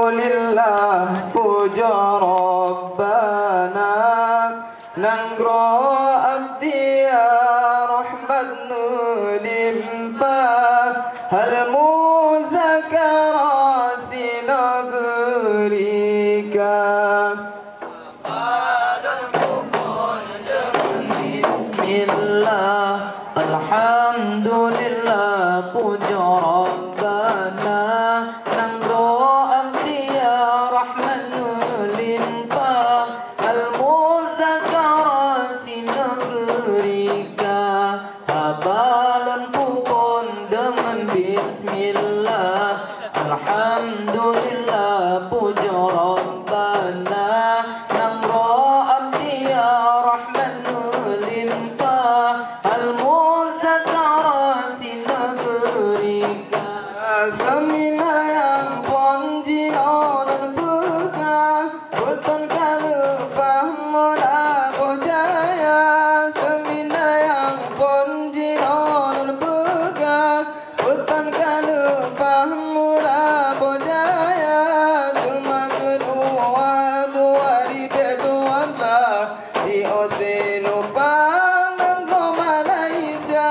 Alhamdulillah puja Rabbana Nangro abdi ya rahmat nulimpah Hal muzakara sinagerika Bismillah Alhamdulillah puja Rabbana Nangro abdi ya rahman nulimpah Al-muzakara sinagerika Habalan pupon dengan Bismillah Alhamdulillah puja Rabbana Nangro abdi ya rahman nulimpah Al-muzakara sinagerika Seminar yang ponjino dan buka Bukan kalupah mula bujaya Seminar yang ponjino dan buka Bukan kalupah mula bujaya Cuma kedua dua di kedua di Osinupang Nangko Malaysia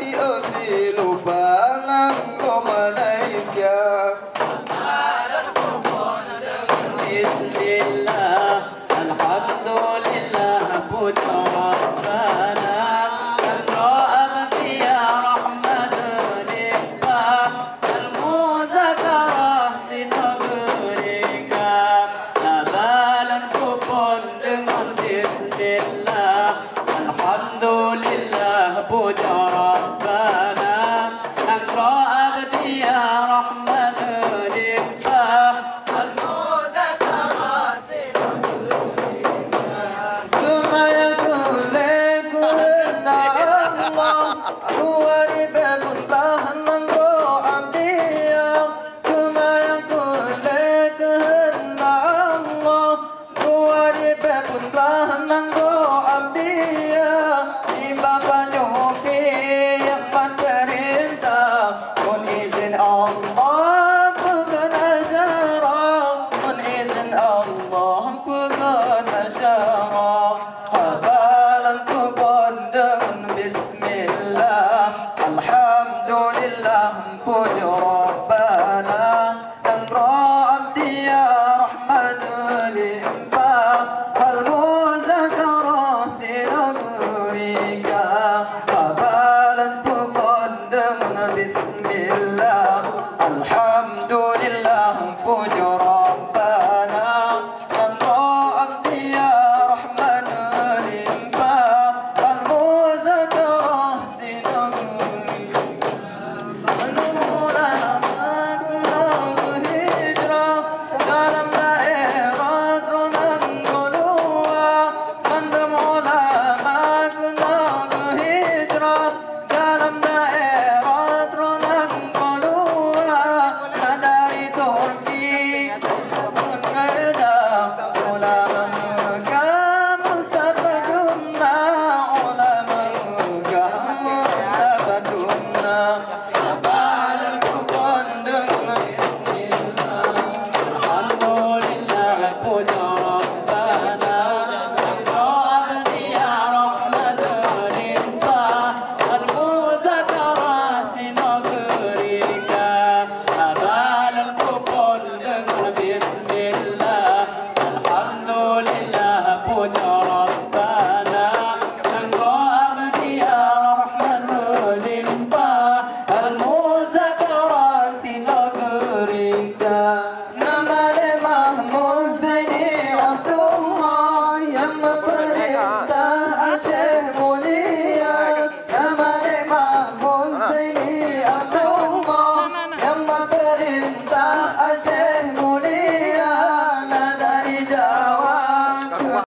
Di Osinupang Nangko Malaysia Bismillah Alhamdulillah puja Rabbana Nangko abdi ya rahmat nulimpah Al-muzakara sinagerika Nabalan kupon dengan Bismillah Alhamdulillah puja Rabbana Nangko abdi ya rahmat nulimpah Al-muzakara sinagerika Cuma yang kulik kuhina Allah Kuwari bebutlah nangko abdi ya Cuma yang kulik kuhina Allah Kuwari bebutlah nangko abdi ya Di bapa nyopi yang perintah Mun izin Allah bukan asyara Mun izin Allah bukan asyara Habalan kupon dengan Bismillah Alhamdulillah puja Rabbana Nangro abdi ya rahman nulimpah Al-muzakara sinagerika Habalan kupon dengan Bismillah Alhamdulillah puja Rabbana Nangro abdi ya rahman nulimpah Al-muzakara sinagerika Zaini